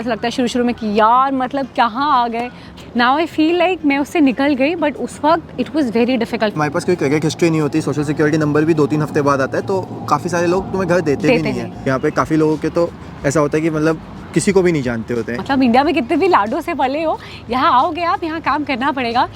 ऐसा लगता है शुरू शुरू में कि यार मतलब कहाँ आ गए। नाउ आई फील लाइक मैं उससे निकल गई, बट उस वक्त इट वाज वेरी डिफिकल्ट। हमारे पास कोई क्रेडिट हिस्ट्री नहीं होती, सोशल सिक्योरिटी नंबर भी 2-3 हफ्ते बाद आता है, तो काफ़ी सारे लोग तुम्हें घर देते भी नहीं है। यहाँ पे काफ़ी लोगों के तो ऐसा होता है कि मतलब किसी को भी नहीं जानते होते हैं। मतलब इंडिया में कितने भी लाडो से पले हो, यहाँ आओगे आप, यहाँ काम करना पड़ेगा।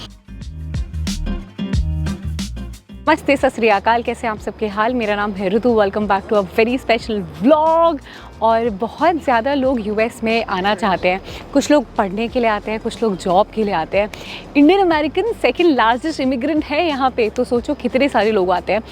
नमस्ते, सत श्री अकाल, कैसे आप सबके हाल। मेरा नाम है Ritu, welcome back to a very special vlog. और बहुत ज़्यादा लोग यूएस में आना चाहते हैं। कुछ लोग पढ़ने के लिए आते हैं, कुछ लोग जॉब के लिए आते हैं। Indian American second largest immigrant है यहाँ पे, तो सोचो कितने सारे लोग आते हैं।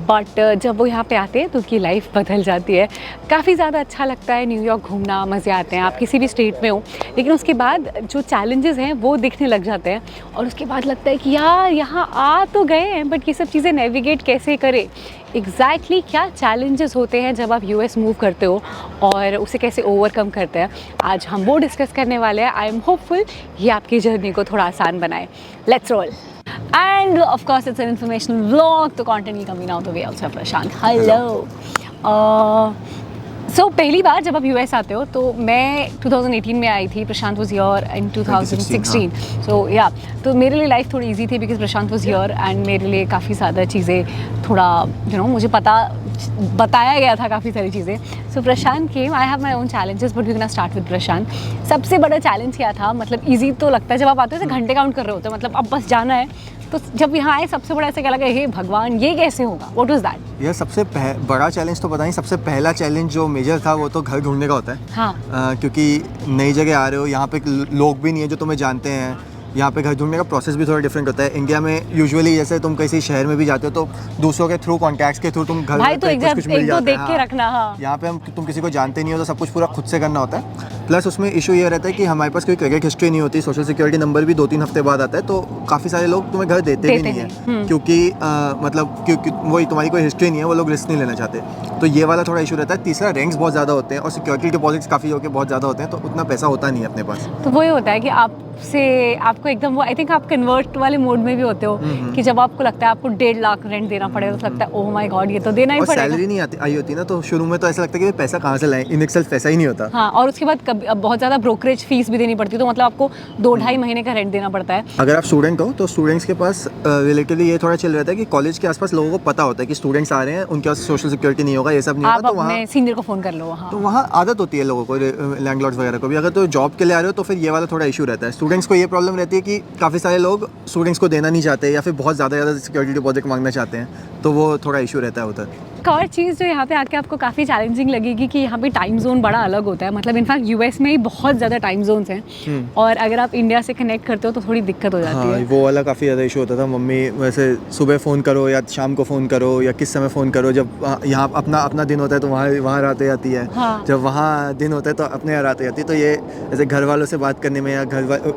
बट जब वो यहाँ पे आते हैं तो उनकी लाइफ बदल जाती है। काफ़ी ज़्यादा अच्छा लगता है न्यूयॉर्क घूमना, मज़े आते हैं, आप किसी भी स्टेट में हो। लेकिन उसके बाद जो चैलेंजेस हैं वो दिखने लग जाते हैं, और उसके बाद लगता है कि यार यहाँ आ तो गए हैं, बट ये सब चीज़ें नेविगेट कैसे करें। एग्जैक्टली क्या चैलेंजेस होते हैं जब आप यूएस मूव करते हो, और उसे कैसे ओवरकम करते हैं, आज हम वो डिस्कस करने वाले हैं। आई एम होपफुल ये आपकी जर्नी को थोड़ा आसान बनाए। Let's roll. End of course it's an informational vlog, तो कंटेंट की कमी ना हो तो वे आल्सो प्रशांत। हेलो। सो पहली बार जब आप यूएस आते हो, तो मैं 2018 में आई थी, प्रशांत वाज हियर इन 2016। सो या, तो मेरे लिए लाइफ थोड़ी इजी थी because Prashant was here, and मेरे लिए काफ़ी ज़्यादा चीज़ें थोड़ा मुझे बताया गया था काफ़ी सारी चीज़ें। So Prashant came, I have my own challenges, but we can start with Prashant. सबसे बड़ा चैलेंज क्या था, मतलब ईजी तो लगता है जब आप आते हो तो घंटे काउंट कर रहे होते हो, मतलब अब बस जाना है। तो जब यहाँ आए सबसे बड़ा ऐसे क्या लगा, हे भगवान ये कैसे होगा, व्हाट वाज दैट? यह सबसे बड़ा चैलेंज तो पता नहीं, सबसे पहला चैलेंज जो मेजर था वो तो घर ढूंढने का होता है। हाँ। क्योंकि नई जगह आ रहे हो, यहाँ पे लोग भी नहीं है जो तुम्हें जानते हैं। यहाँ पे घर ढूंढने का प्रोसेस भी थोड़ा डिफरेंट होता है। इंडिया में यूजुअली जैसे तुम किसी शहर में भी जाते हो तो दूसरों के थ्रू, कॉन्टैक्ट्स के थ्रू तुम घर भाई तो कुछ मिल जाता है। देख के रखना। हाँ। यहाँ पे तुम किसी को जानते नहीं हो तो सब कुछ पूरा खुद से करना होता है। प्लस उसमें इशू ये रहता है कि हमारे पास कोई क्रेडिट हिस्ट्री नहीं होती, सोशल सिक्योरिटी नंबर भी 2-3 हफ्ते बाद आता है, तो काफ़ी सारे लोग तुम्हें घर देते भी नहीं है। क्योंकि क्योंकि वही तुम्हारी कोई हिस्ट्री नहीं है, वो लोग रिस्क नहीं लेना चाहते। तो ये वाला थोड़ा इशू रहता है। तीसरा, रैंक्स बहुत ज़्यादा होते हैं और सिक्योरिटी डिपॉजिट्स काफ़ी होकर बहुत ज़्यादा होते हैं, तो उतना पैसा होता नहीं है अपने पास। तो वही होता है कि आपको एकदम वो, आई थिंक आप कन्वर्ट वाले मोड में भी होते हो कि जब आपको लगता है आपको 1.5 लाख रेंट देना पड़ेगा, तो लगता है ओह माय गॉड ये तो देना ही पड़ेगा। सैलरी नहीं आई होती ना, तो शुरू में तो ऐसा लगता है कि पैसा कहाँ से लाएं, इन इटसेल्फ पैसा ही नहीं होता। हाँ, और उसके बाद बहुत ज़्यादा ब्रोकरेज फीस भी देनी पड़ती है, तो मतलब आपको 2-2.5 महीने का रेंट देना पड़ता है। अगर आप स्टूडेंट हो तो स्टूडेंट्स के पास रिलेटिवली ये थोड़ा चल रहता है कि कॉलेज के आसपास लोगों को पता होता है कि स्टूडेंट्स आ रहे हैं, उनके पास सोशल सिक्योरिटी नहीं होगा, ये सब नहीं होगा, तो वहाँ सीनियर को फ़ोन कर लो। हाँ। तो वहाँ आदत होती है लोगों को, लैंडलॉर्ड्स वगैरह को भी। अगर तो जॉब के लिए आ रहे हो तो फिर ये वाला थोड़ा इशू रहता है। स्टूडेंट्स को ये प्रॉब्लम रहती है कि काफ़ी सारे लोग स्टूडेंट्स को देना नहीं चाहते, या फिर बहुत ज़्यादा सिक्योरिटी डिपॉजिट मांगना चाहते हैं, तो वो थोड़ा इशू रहता है उधर। एक और चीज़ जो यहाँ पे आके आपको काफ़ी चैलेंजिंग लगेगी कि यहाँ पे टाइम जोन बड़ा अलग होता है। मतलब इनफैक्ट यूएस में ही बहुत ज़्यादा टाइम जोन्स हैं, और अगर आप इंडिया से कनेक्ट करते हो तो थोड़ी दिक्कत हो जाती है। वो वाला काफ़ी ज़्यादा इशू होता था। मम्मी वैसे सुबह फ़ोन करो या शाम को फ़ोन करो या किस समय फ़ोन करो, जब यहाँ अपना दिन होता है तो वहाँ रात हो जाती है। हाँ। जब वहाँ दिन होता है तो अपने यहाँ रात हो जाती है। तो ये ऐसे घर वालों से बात करने में या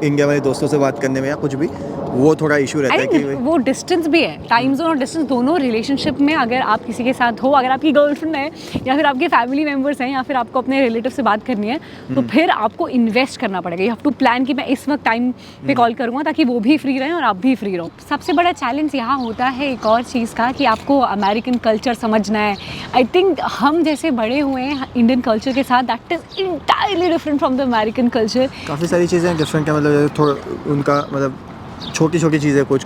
इंडिया वाले दोस्तों से बात करने में या कुछ भी, वो थोड़ा इशू रहता है कि वो डिस्टेंस भी है, टाइम जोन और डिस्टेंस दोनों रिलेशनशिप में। अगर आप किसी के साथ हो, अगर आपकी गर्लफ्रेंड है या फिर आपके फैमिली मेंबर्स हैं, या फिर आपको अपने रिलेटिव से बात करनी है, तो फिर आपको इन्वेस्ट करना पड़ेगा। यू हैव टू प्लान कि मैं इस वक्त टाइम पे कॉल करूँगा ताकि वो भी फ्री रहें और आप भी फ्री रहो। सबसे बड़ा चैलेंज यहाँ होता है एक और चीज़ का, कि आपको अमेरिकन कल्चर समझना है। आई थिंक हम जैसे बड़े हुए हैं इंडियन कल्चर के साथ, that is entirely different from the American culture. काफ़ी सारी चीज़ें डिफरेंट है। मतलब थोड़ा उनका मतलब छोटी चीज़ें, कुछ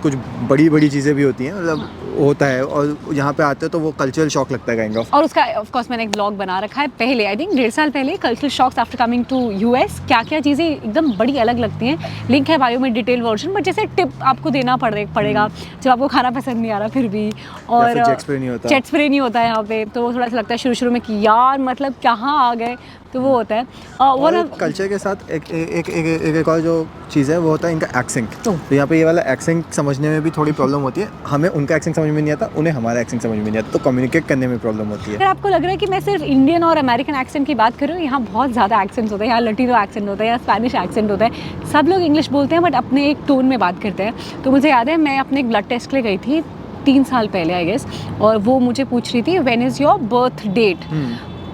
बड़ी चीज़ें भी होती हैं, मतलब होता है। और यहाँ पे आते हैं तो वो कल्चरल शॉक लगता है काइंड ऑफ। और उसका ऑफ कोर्स मैंने एक ब्लॉग बना रखा है पहले, आई थिंक 1.5 साल पहले, cultural shocks after coming to US. क्या क्या चीज़ें एकदम बड़ी अलग लगती हैं। लिंक है बायो में डिटेल वर्जन, बट जैसे टिप आपको देना पड़ेगा जब आपको खाना पसंद नहीं आ रहा फिर भी, और जेट स्प्रे नहीं होता है यहाँ पे, तो थोड़ा सा लगता है शुरू में कि यार मतलब कहाँ आ गए, तो वो होता है। और कल्चर के साथ एक और जो चीज़ है वो होता है इनका एक्सेंट। तो यहाँ पे ये वाला एक्सेंट समझने में भी थोड़ी प्रॉब्लम होती है। हमें उनका एक्सेंट समझ में नहीं आता, उन्हें हमारा एक्सेंट समझ में नहीं आता, तो कम्युनिकेट करने में प्रॉब्लम होती है। अगर आपको लग रहा है कि मैं सिर्फ इंडियन और अमेरिकन एक्सेंट की बात कर रही हूँ, यहाँ बहुत ज़्यादा एक्सेंट्स होते हैं। यहाँ लटीनो एक्सेंट होता है, यहाँ स्पेनिश एक्सेंट होता है। सब लोग इंग्लिश बोलते हैं बट अपने एक टोन में बात करते हैं। तो मुझे याद है मैं अपने एक ब्लड टेस्ट के लिए गई थी 3 साल पहले आई गेस, और वो मुझे पूछ रही थी when is your birth date.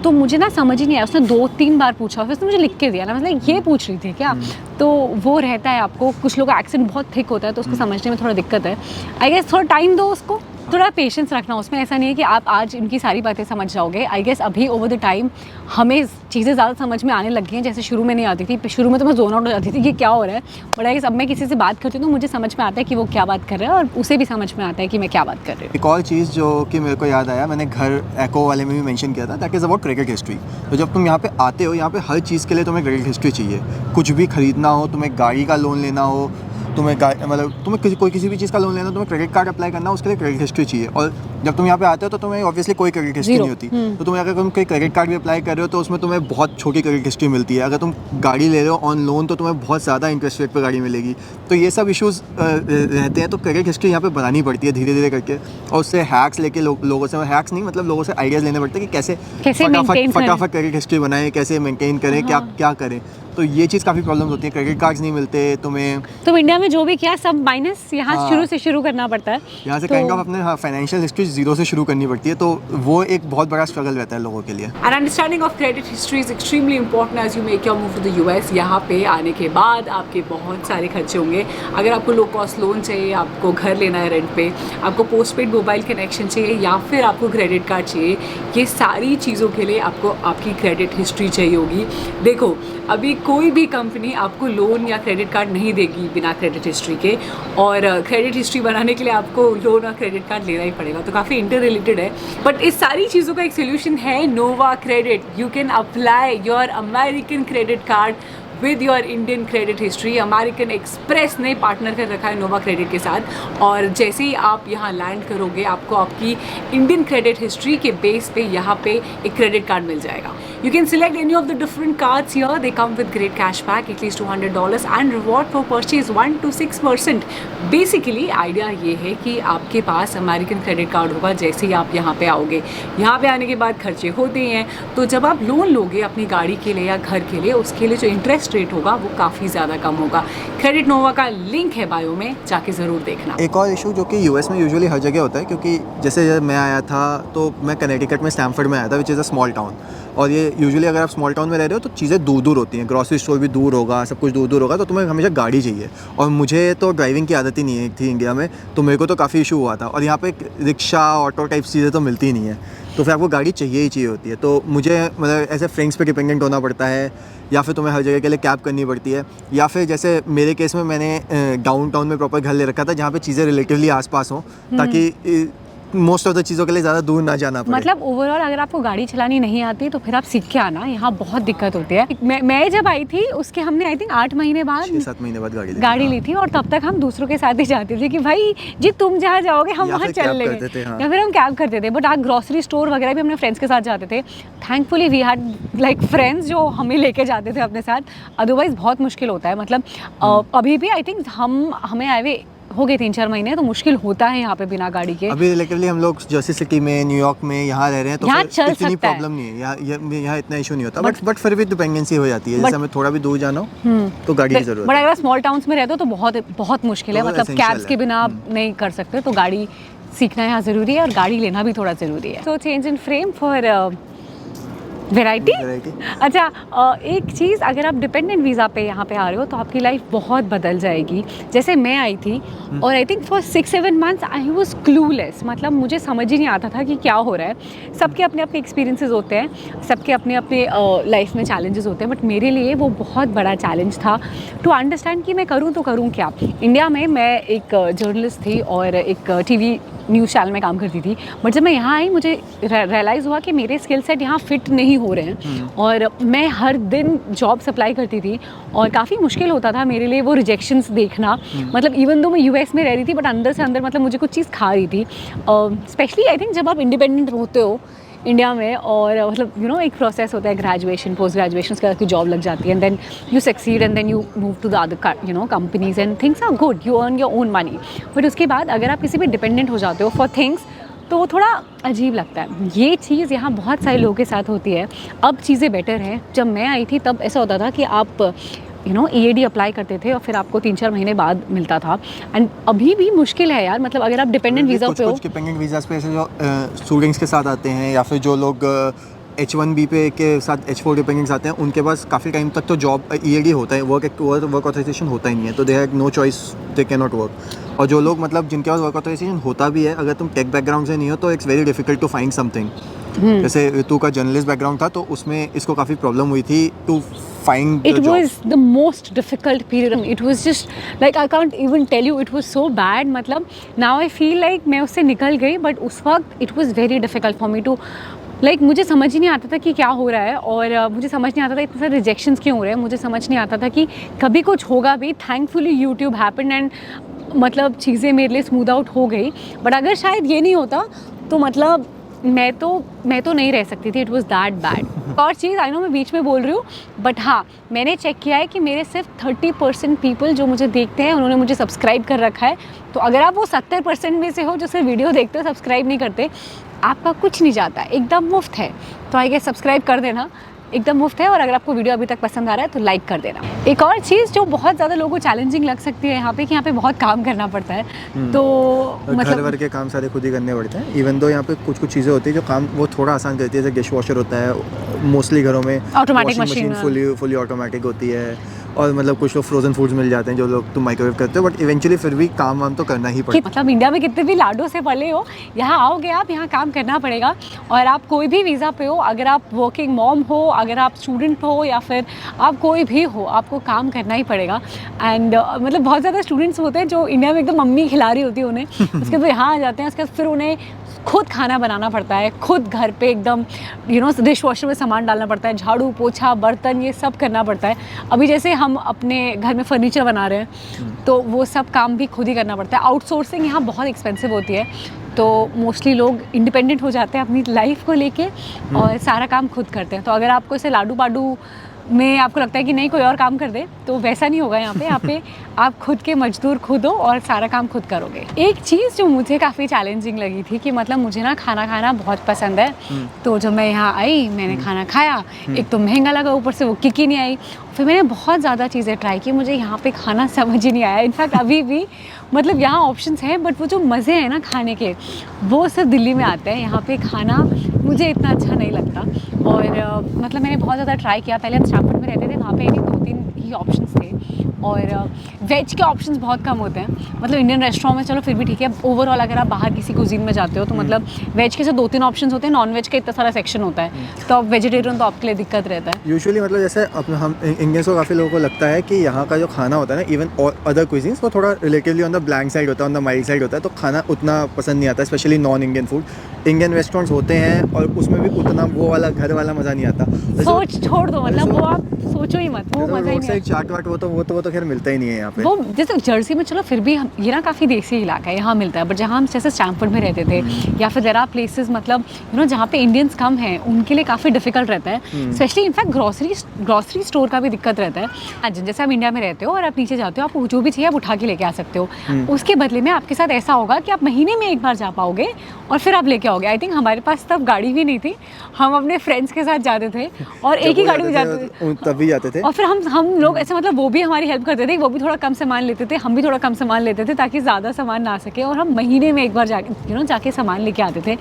तो मुझे ना समझ ही नहीं आया, उसने 2-3 बार पूछा, फिर उसने मुझे लिख के दिया ना, मतलब ये पूछ रही थी क्या। तो वो रहता है आपको, कुछ लोग का एक्सेंट बहुत थिक होता है तो उसको समझने में थोड़ा दिक्कत है। आई गेस थोड़ा टाइम दो उसको, थोड़ा पेशेंस रखना उसमें, ऐसा नहीं है कि आप आज इनकी सारी बातें समझ जाओगे। आई गेस अभी ओवर द टाइम हमें चीज़ें ज़्यादा समझ में आने लग गई हैं, जैसे शुरू में नहीं आती थी। शुरू में तो मैं जोन आउट हो जाती थी कि क्या हो रहा है, बट आई गेस अब मैं किसी से बात करती हूँ तो मुझे समझ में आता है कि वो क्या बात कर रहा है और उसे भी समझ में आता है कि मैं क्या बात कर रही हूँ। एक और चीज़ जो कि मेरे को याद आया, मैंने घर एको वाले में भी मेंशन किया था, that is about credit history. तो जब तुम यहाँ पे आते हो, यहाँ पे हर चीज़ के लिए तुम्हें क्रेडिट हिस्ट्री चाहिए। कुछ भी खरीदना हो, तुम्हें गाड़ी का लोन लेना हो, तुम्हें मतलब तुम्हें कोई किसी भी चीज़ का लोन लेना हो, तुम्हें क्रेडिट कार्ड अप्लाई करना हो, उसके लिए क्रेडिट हिस्ट्री चाहिए। और जब तुम यहाँ पे आते हो तो तुम्हें ऑब्वियसली कोई क्रेडिट हिस्ट्री नहीं होती। तो तुम्हें अगर तुम कोई क्रेडिट कार्ड भी अप्लाई कर रहे हो तो उसमें तुम्हें बहुत छोटी क्रेडिट हिस्ट्री मिलती है। अगर तुम गाड़ी ले रहे हो ऑन लोन तो तुम्हें बहुत ज़्यादा इंटरेस्ट रेट पर गाड़ी मिलेगी। तो ये सब इशूज़ रहते हैं, तो क्रेडिट हिस्ट्री यहाँ पे बनानी पड़ती है धीरे धीरे करके। और उससे हैक्स लेके लोगों से, हैक्स नहीं मतलब लोगों से आइडियाज़ लेने पड़ते हैं कि कैसे फटाफट क्रेडिट हिस्ट्री बनाएं, कैसे मेंटेन करें, क्या करें। तो ये चीज़ काफ़ी प्रॉब्लम होती है, क्रेडिट कार्ड्स नहीं मिलते तुम्हें। तो इंडिया में जो भी किया सब माइनस यहाँ शुरू से शुरू करना पड़ता है, यहाँ से काइंड ऑफ अपने फाइनेंशियल हिस्ट्री जीरो से शुरू करनी पड़ती है। तो वो एक बहुत बड़ा स्ट्रगल रहता है लोगों के लिए। And understanding of credit history is extremely important as you make your move to the US. यहाँ पे आने के बाद आपके बहुत सारे खर्चे होंगे। अगर आपको लो कॉस्ट लोन चाहिए, आपको घर लेना है रेंट पे, आपको पोस्टपेड मोबाइल कनेक्शन चाहिए, या फिर आपको क्रेडिट कार्ड चाहिए, ये सारी चीज़ों के लिए आपको आपकी क्रेडिट हिस्ट्री चाहिए होगी। देखो अभी कोई भी कंपनी आपको लोन या क्रेडिट कार्ड नहीं देगी बिना क्रेडिट हिस्ट्री के, और क्रेडिट हिस्ट्री बनाने के लिए आपको लोन और क्रेडिट कार्ड लेना ही पड़ेगा। तो काफ़ी इंटर रिलेटेड है, बट इस सारी चीज़ों का एक सोल्यूशन है Nova Credit. You can apply your American credit card with your Indian credit history. American Express ने पार्टनर कर रखा है नोवा क्रेडिट के साथ, और जैसे ही आप यहाँ लैंड करोगे आपको आपकी इंडियन क्रेडिट हिस्ट्री के बेस पे यहाँ पे एक क्रेडिट कार्ड मिल जाएगा। You can select any of the different cards here. They come with great cashback, at least $200, and reward for purchase 1 to 6%. Basically idea ये है कि आपके पास अमेरिकन क्रेडिट कार्ड होगा जैसे ही आप यहाँ पे आओगे। यहाँ पे आने के बाद खर्चे होते हैं, तो जब आप लोन लोगे अपनी गाड़ी के लिए या घर के लिए, उसके लिए जो इंटरेस्ट रेट होगा वो काफ़ी ज़्यादा कम होगा। क्रेडिट नोवा का लिंक है बायो में, जाके ज़रूर देखना। एक और इशू जो कि यूएस में यूजुअली हर जगह होता है, क्योंकि जैसे जब मैं आया था तो मैं कनेटिकट में स्टैमफोर्ड में आया था, which is a small town. और ये यूजुअली अगर आप स्मॉल टाउन में रह रहे हो तो चीज़ें दूर दूर होती हैं, ग्रॉसरी स्टोर भी दूर होगा, सब कुछ दूर दूर होगा, तो तुम्हें हमेशा गाड़ी चाहिए। और मुझे तो ड्राइविंग की आदत ही नहीं थी इंडिया में, तो मेरे को तो काफ़ी इशू हुआ था। और यहाँ पे रिक्शा ऑटो टाइप चीज़ें तो मिलती ही नहीं है, तो फिर आपको गाड़ी चाहिए ही चाहिए होती है। तो मुझे मतलब ऐसे फ्रेंड्स पे डिपेंडेंट होना पड़ता है, या फिर तुम्हें हर जगह के लिए कैब करनी पड़ती है, या फिर जैसे मेरे केस में मैंने डाउनटाउन में प्रॉपर घर ले रखा था जहाँ पे चीज़ें रिलेटिवली आसपास हों, ताकि मोस्ट ऑफ द चीज़ों के लिए ज़्यादा दूर ना जाना पड़े। मतलब ओवरऑल अगर आपको गाड़ी चलानी नहीं आती तो फिर आप सीख के आना, यहाँ बहुत दिक्कत होती है। मैं जब आई थी उसके हमने आई थिंक 8 महीने बाद 6-7 महीने बाद गाड़ी ली थी, और तब तक हम दूसरों के साथ ही जाते थे कि भाई जी तुम जहाँ जाओगे हम वहाँ चल लेंगे, हाँ। या फिर हम कैब करते थे। बट आप ग्रॉसरी स्टोर वगैरह भी अपने फ्रेंड्स के साथ जाते थे। Thankfully we had like friends जो हमें लेके जाते थे अपने साथ, अदरवाइज बहुत मुश्किल होता है। मतलब अभी भी आई थिंक हमें आए हुए हो गए 3-4 महीने, तो मुश्किल होता है यहाँ पे बिना गाड़ी के। अभी रिलेटिवली हम लोग जर्सी सिटी में, न्यूयॉर्क में यहाँ रह रहे हैं, तो यहाँ फिर इतनी प्रॉब्लम नहीं है, यहाँ इतना इशू नहीं होता। बट फिर भी डिपेंडेंसी हो जाती है, जैसे हमें थोड़ा भी दूर जाना हो तो गाड़ी की जरूरत है। बट अगर स्मॉल टाउन्स में रहते हो तो बहुत मुश्किल है, मतलब कैब्स के बिना आप नहीं कर सकते, तो गाड़ी सीखना यहाँ ज़रूरी है और गाड़ी लेना भी थोड़ा ज़रूरी है। So change in frame for variety. अच्छा, एक चीज़, अगर आप डिपेंडेंट वीज़ा पे यहाँ पे आ रहे हो तो आपकी लाइफ बहुत बदल जाएगी। जैसे मैं आई थी और I think for 6-7 months I was clueless, मतलब मुझे समझ ही नहीं आता था कि क्या हो रहा है। सबके अपने अपने एक्सपीरियंसेस होते हैं, सबके अपने अपने लाइफ में चैलेंजेस होते हैं, बट मेरे लिए वो बहुत बड़ा चैलेंज था टू अंडरस्टैंड कि मैं करूँ तो करूँ क्या। इंडिया में मैं एक जर्नलिस्ट थी और एक टीवी न्यूज़ चैनल में काम करती थी, बट जब मैं यहाँ आई मुझे रियलाइज़ हुआ कि मेरे स्किल सेट यहाँ फिट नहीं हो रहे हैं। और मैं हर दिन जॉब अप्लाई करती थी और काफ़ी मुश्किल होता था मेरे लिए वो रिजेक्शंस देखना। मतलब इवन दो मैं यूएस में रह रही थी, बट अंदर से अंदर मतलब मुझे कुछ चीज़ खा रही थी। स्पेशली आई थिंक जब आप इंडिपेंडेंट होते हो इंडिया में, और मतलब यू नो एक प्रोसेस होता है ग्रेजुएशन, पोस्ट ग्रेजुएशन, उसके बाद की जॉब लग जाती है, and then you succeed and then you move to the other you know companies and things are good, you earn your own money. But उसके बाद अगर आप किसी भी डिपेंडेंट हो जाते हो फॉर थिंग्स तो वो थोड़ा अजीब लगता है। ये चीज़ यहाँ बहुत सारे लोगों के साथ होती है। अब चीज़ें बेटर हैं। जब मैं आई थी तब ऐसा होता था कि आप यू नो EAD अप्लाई करते थे और फिर आपको 3-4 महीने बाद मिलता था, एंड अभी भी मुश्किल है यार। मतलब अगर आप डिपेंडेंट वीज़ा पे हो, कुछ डिपेंडेंट वीज़ास पे ऐसे जो स्टूडेंट्स के साथ आते हैं, या फिर जो लोग H1B पे के साथ H4 डिपेंडेंट्स आते हैं, उनके पास काफ़ी टाइम तक तो जॉब EAD होता है, वर्क ऑथराइजेशन होता ही नहीं है, तो they have no choice, they can not work. और जो लोग मतलब जिनके पास वर्क ऑथराइजेशन होता भी है, अगर तुम टेक बैकग्राउंड से नहीं हो तो it's very difficult to find something. जैसे ऋतु का जर्नलिस्ट बैकग्राउंड था, तो उसमें इसको काफ़ी प्रॉब्लम हुई थी to find It was the most difficult period. It was just like I can't even tell you. It was so bad. मतलब now I feel like मैं उससे निकल गई, but उस वक्त it was very difficult for me to like मुझे समझ ही नहीं आता था कि क्या हो रहा है, और मुझे समझ नहीं आता था इतने सारे रिजेक्शंस क्यों हो रहे हैं, मुझे समझ नहीं आता था कि कभी कुछ होगा भी। थैंकफुली यूट्यूब हैपेंड एंड मतलब चीज़ें मेरे लिए स्मूथ आउट हो गई, बट अगर शायद ये नहीं होता तो मतलब मैं तो नहीं रह सकती थी। It was that bad. और चीज़ आई नो मैं बीच में बोल रही हूँ, बट हाँ मैंने चेक किया है कि मेरे सिर्फ 30% पीपल जो मुझे देखते हैं उन्होंने मुझे सब्सक्राइब कर रखा है। तो अगर आप वो 70% में से हो जो सिर्फ वीडियो देखते हो, सब्सक्राइब नहीं करते, आपका कुछ नहीं जाता, एकदम मुफ्त है। तो आई गेस सब्सक्राइब कर देना, एकदम मुफ्त है। और अगर आपको वीडियो अभी तक पसंद आ रहा है तो लाइक कर देना। एक और चीज़ जो बहुत ज़्यादा लोगों को चैलेंजिंग लग सकती है यहाँ पे, कि यहाँ पे बहुत काम करना पड़ता है। तो घर वर के काम सारे खुद ही करने पड़ते हैं। इवन दो यहाँ पे कुछ कुछ चीज़ें होती है जो काम वो थोड़ा आसान करती है, जैसे डिश वॉशर होता है मोस्टली घरों में, ऑटोमेटिक मशीन फुली ऑटोमेटिक होती है। और मतलब कुछ लोग फ्रोजन फूड्स मिल जाते हैं जो लोग तुम माइक्रोवेव करते हो, बट इवेंचुअली फिर भी काम वाम तो करना ही पड़ेगा। मतलब इंडिया में कितने भी लाडो से पले हो, यहाँ आओगे आप, यहाँ काम करना पड़ेगा। और आप कोई भी वीज़ा पे हो, अगर आप वर्किंग मॉम हो, अगर आप स्टूडेंट हो, या फिर आप कोई भी हो, आपको काम करना ही पड़ेगा। एंड मतलब बहुत ज़्यादा स्टूडेंट्स होते हैं जो इंडिया में एकदम मम्मी खिला रही होती है उन्हें, उसके बाद यहाँ आ जाते हैं, उसके बाद फिर उन्हें खुद खाना बनाना पड़ता है, खुद घर पे एकदम डिश वॉशर में सामान डालना पड़ता है, झाड़ू पोछा बर्तन ये सब करना पड़ता है। अभी जैसे हम अपने घर में फर्नीचर बना रहे हैं, तो वो सब काम भी खुद ही करना पड़ता है। आउटसोर्सिंग यहाँ बहुत एक्सपेंसिव होती है, तो मोस्टली लोग इंडिपेंडेंट हो जाते हैं अपनी लाइफ को लेके और सारा काम खुद करते हैं। तो अगर आपको इसे लाडू पाडू में आपको लगता है कि नहीं कोई और काम कर दे, तो वैसा नहीं होगा यहाँ पे आप खुद के मजदूर खुद हो और सारा काम खुद करोगे। एक चीज़ जो मुझे काफ़ी चैलेंजिंग लगी थी कि मतलब मुझे ना खाना खाना बहुत पसंद है, तो जब मैं यहाँ आई मैंने खाना खाया, एक तो महंगा लगा, ऊपर से वो किक ही नहीं आई। फिर मैंने बहुत ज़्यादा चीज़ें ट्राई की, मुझे यहाँ पे खाना समझ ही नहीं आया। इनफैक्ट अभी भी मतलब यहाँ ऑप्शंस हैं, बट वो जो मज़े हैं ना खाने के, वो सिर्फ दिल्ली में आते हैं। यहाँ पे खाना मुझे इतना अच्छा नहीं लगता। और मतलब मैंने बहुत ज़्यादा ट्राई किया। पहले हम स्टैमफोर्ड में रहते थे, वहाँ पे 2-3 ही ऑप्शंस थे, और वेज के ऑप्शंस बहुत कम होते हैं। मतलब इंडियन रेस्टोरेंट में चलो फिर भी ठीक है, ओवरऑल अगर आप बाहर किसी कुजीन में जाते हो तो मतलब वेज के से 2-3 ऑप्शंस होते हैं, नॉन वेज का इतना सारा सेक्शन होता है, तो आप वेजिटेरियन तो आपके लिए दिक्कत रहता है। यूजुअली मतलब जैसे हम इंडियंस को काफ़ी लोगों को लगता है कि यहाँ का जो खाना होता है ना, इवन अदर क्विजीन्स, वो थोड़ा relatively on the blank side होता है, ऑन द माइल्ड साइड होता है, तो खाना उतना पसंद नहीं आता, specially non Indian food. Indian restaurants होते हैं और उसमें भी उतना वो वाला घर वाला मज़ा नहीं आता। सोच छोड़ दो, मतलब वो आप सोचो ही मत, वो मज़ा ही नहीं। चाट वाट वो तो खैर मिलता ही नहीं है यहाँ पे। वो जैसे जर्सी में चलो फिर भी ये ना काफ़ी देसी इलाका है, यहाँ मिलता है। बट जहाँ हम जैसे स्टैमफोर्ड में रहते थे, या फिर देयर आर प्लेसेस मतलब जहाँ पे इंडियंस कम हैं, उनके लिए काफ़ी डिफिकल्ट रहता है। स्पेशली इनफैक्ट ग्रॉसरी स्टोर का भी दिक्कत रहता है। जैसे आप इंडिया में रहते हो और आप नीचे जाते हो, आपको जो भी चाहिए आप उठा के लेके आ सकते हो। उसके बदले में आपके साथ ऐसा होगा कि आप महीने में एक बार जा पाओगे और फिर आप लेके आओगे। आई थिंक हमारे पास तब गाड़ी भी नहीं थी, हम अपने फ्रेंड्स के साथ जाते थे और एक ही गाड़ी में जाते थे, तभी जाते थे। और फिर हम लोग ऐसे मतलब वो भी हमारी हेल्प करते थे, वो भी थोड़ा कम सामान लेते थे, हम भी थोड़ा कम सामान लेते थे ताकि ज़्यादा सामान ना सके, और हम महीने में एक बार जाके सामान लेके आते थे।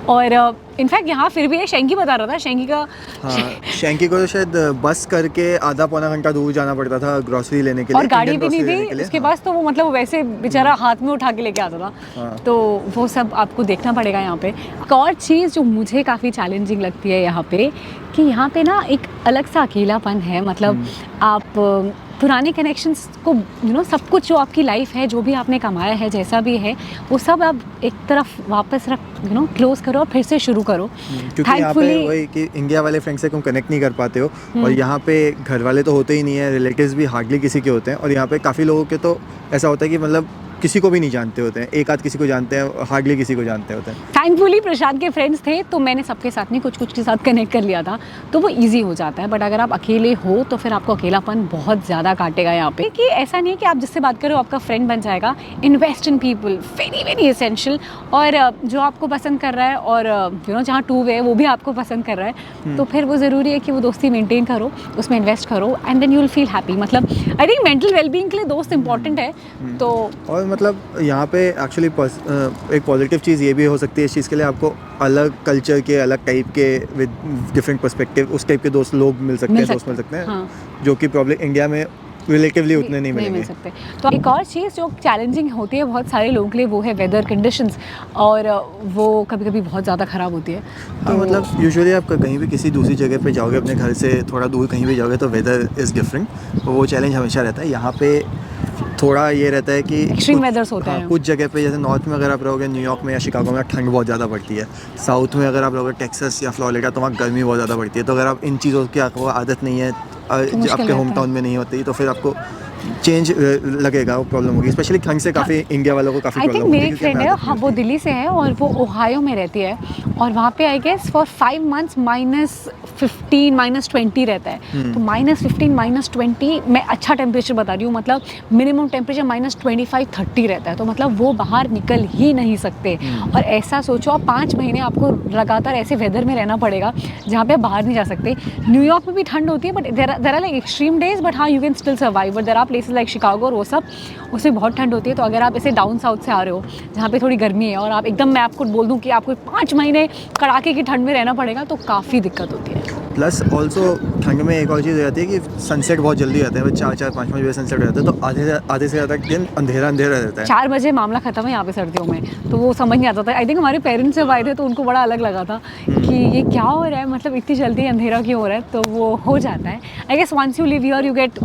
और इनफैक्ट यहाँ फिर भी शेंकी बता रहा था, शेंकी का शेंकी को तो शायद बस करके आधा पौना घंटा दूर जाना पड़ता था ग्रोसरी लेने के लिए, और गाड़ी भी नहीं थी उसके पास, तो वो मतलब वैसे बेचारा हाथ में उठा के लेके आता था। तो वो सब आपको देखना पड़ेगा यहाँ पे। एक और चीज़ जो मुझे काफ़ी चैलेंजिंग लगती है यहाँ पे, कि यहाँ पे ना एक अलग सा अकेलापन है। मतलब आप पुराने कनेक्शंस को सब कुछ जो आपकी लाइफ है, जो भी आपने कमाया है, जैसा भी है, वो सब आप एक तरफ वापस रख क्लोज करो और फिर से शुरू करो। क्योंकि यहाँ पे वही कि इंडिया वाले फ्रेंड्स से तुम कनेक्ट नहीं कर पाते हो, और यहाँ पे घर वाले तो होते ही नहीं है, रिलेटिव्स भी हार्डली किसी के होते हैं, और यहाँ पे काफ़ी लोगों के तो ऐसा होता है कि मतलब किसी को भी नहीं जानते होते हैं, एक आध किसी को जानते हैं, हार्डली किसी को जानते होते हैं। थैंकफुली प्रशांत के फ्रेंड्स थे, तो मैंने सबके साथ नहीं, कुछ के साथ कनेक्ट कर लिया था, तो वो इजी हो जाता है। बट अगर आप अकेले हो तो फिर आपको अकेलापन बहुत ज़्यादा काटेगा यहाँ पे। कि ऐसा नहीं है कि आप जिससे बात करो आपका फ्रेंड बन जाएगा। Invest in people, very very essential. और जो आपको पसंद कर रहा है और जहाँ टू वे है वो भी आपको पसंद कर रहा है, तो फिर वो ज़रूरी है कि वो दोस्ती मेनटेन करो, उसमें इन्वेस्ट करो, and then you will feel happy. मतलब आई थिंक मेंटल वेलबींग के लिए दोस्त इंपॉर्टेंट है। तो और मतलब यहाँ पे एक्चुअली एक पॉजिटिव चीज़ ये भी हो सकती है इस चीज़ के लिए, आपको अलग कल्चर के, अलग टाइप के विद डिफरेंट पर्सपेक्टिव उस टाइप के दोस्त लोग मिल सकते हैं, दोस्त मिल सकते हैं, हाँ। जो कि प्रॉब्लम इंडिया में रिलेटिवली उतने नहीं मिल मिलेंगे। सकते। तो एक और चीज़ जो चैलेंजिंग होती है बहुत सारे लोगों के लिए, वो है वेदर कंडीशंस, और वो कभी कभी बहुत ज़्यादा ख़राब होती है। हाँ, मतलब यूजुअली आप कहीं भी किसी दूसरी जगह पे जाओगे, अपने घर से थोड़ा दूर कहीं भी जाओगे, तो वेदर इज़ डिफरेंट, तो वो चैलेंज हमेशा रहता है। यहाँ पे थोड़ा ये रहता है कि एक्सट्रीम वेदर्स होते हैं। कुछ जगह पे जैसे नॉर्थ में अगर आप रहोगे, न्यूयॉर्क में या शिकागो में, ठंड बहुत ज़्यादा पड़ती है। साउथ में अगर आप रहोगे, टेक्सास या फ्लोरिडा, तो वहाँ गर्मी बहुत ज़्यादा पड़ती है। तो अगर आप इन चीज़ों की आपको आदत नहीं है, आपके होम टाउन में नहीं होती, तो फिर आपको चेंज लगेगा, वो प्रॉब्लम होगी। स्पेशली ठंड से काफ़ी इंडिया वालों को काफ़ी आई प्रॉब्लम थिंक होती है। मेरी एक फ्रेंड है, हाँ, वो दिल्ली से है और वो ओहायो में रहती है, और वहाँ पे आई गेस फॉर 5 months -15 -20 रहता है। तो -15 -20 मैं अच्छा टेम्परेचर बता रही हूँ, मतलब मिनिमम टेम्परेचर -25 30 रहता है। तो मतलब वो बाहर निकल ही नहीं सकते। और ऐसा सोचो, आप 5 महीने आपको लगातार ऐसे वेदर में रहना पड़ेगा जहाँ पे आप बाहर नहीं जा सकते। न्यूयॉर्क में भी ठंड होती है, but there are like extreme days, but हाँ, you can still survive. But there are places like Chicago और वो सब, उसमें बहुत ठंड होती है। तो अगर आप ऐसे डाउन साउथ से आ रहे हो जहाँ पे थोड़ी गर्मी है, और आप एकदम, मैं आपको बोल दूँ कि आपको 5 महीने कड़ाके की ठंड में रहना पड़ेगा, तो काफ़ी दिक्कत होती है। प्लस ऑल्सो ठंड में एक और चीज़ हो जाती है कि सनसेट बहुत जल्दी आता है, 4-5 बजे सनसेट हो जाता है, तो आधे से ज़्यादा दिन अंधेरा रहता है। 4 बजे मामला ख़त्म है यहाँ पे सर्दियों में, तो वो समझ नहीं आता था। आई थिंक हमारे पेरेंट्स जब आए थे तो उनको बड़ा अलग लगा था कि ये क्या हो रहा है, मतलब इतनी जल्दी अंधेरा क्यों हो रहा है। तो वो हो जाता है। I guess once you live here you get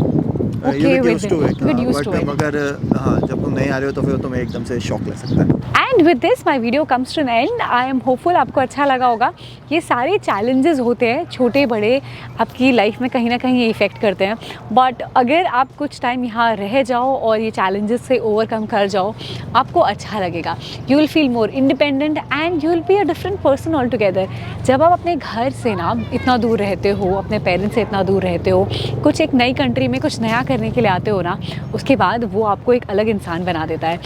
okay with it, you get used to it. मगर हाँ, जब तुम नहीं आ रहे हो तो फिर तुम्हें एकदम से शॉक लग सकता है। And with this my video comes to an end. I am hopeful आपको अच्छा लगा होगा। ये सारे चैलेंजेस होते हैं, छोटे बड़े, आपकी लाइफ में कहीं ना कहीं ये इफ़ेक्ट करते हैं। बट अगर आप कुछ टाइम यहाँ रह जाओ और ये चैलेंजेस से ओवरकम कर जाओ, आपको अच्छा लगेगा। You will feel more independent and you will be a different person all together. जब आप अपने घर से ना इतना दूर रहते हो, अपने पेरेंट्स से इतना दूर रहते हो, कुछ एक नई कंट्री में कुछ नया करने के लिए आते हो ना, उसके बाद वो आपको एक अलग इंसान बना देता है।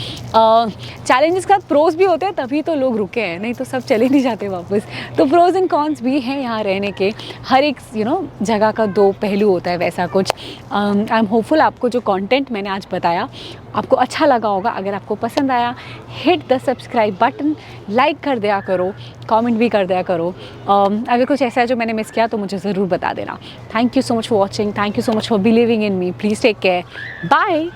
चैलेंजेस का प्रोज भी होते हैं, तभी तो लोग रुके हैं, नहीं तो सब चले नहीं जाते वापस। तो प्रोज एंड कॉन्स भी हैं यहाँ रहने के। हर एक जगह का 2 पहलू होता है, वैसा कुछ। आई एम होपफुल आपको जो कंटेंट मैंने आज बताया आपको अच्छा लगा होगा। अगर आपको पसंद आया, hit the subscribe button, like कर दिया करो, कमेंट भी कर दिया करो। अगर कुछ ऐसा है जो मैंने मिस किया तो मुझे ज़रूर बता देना। Thank you so much for watching, thank you so much for believing in me. Please take care, bye.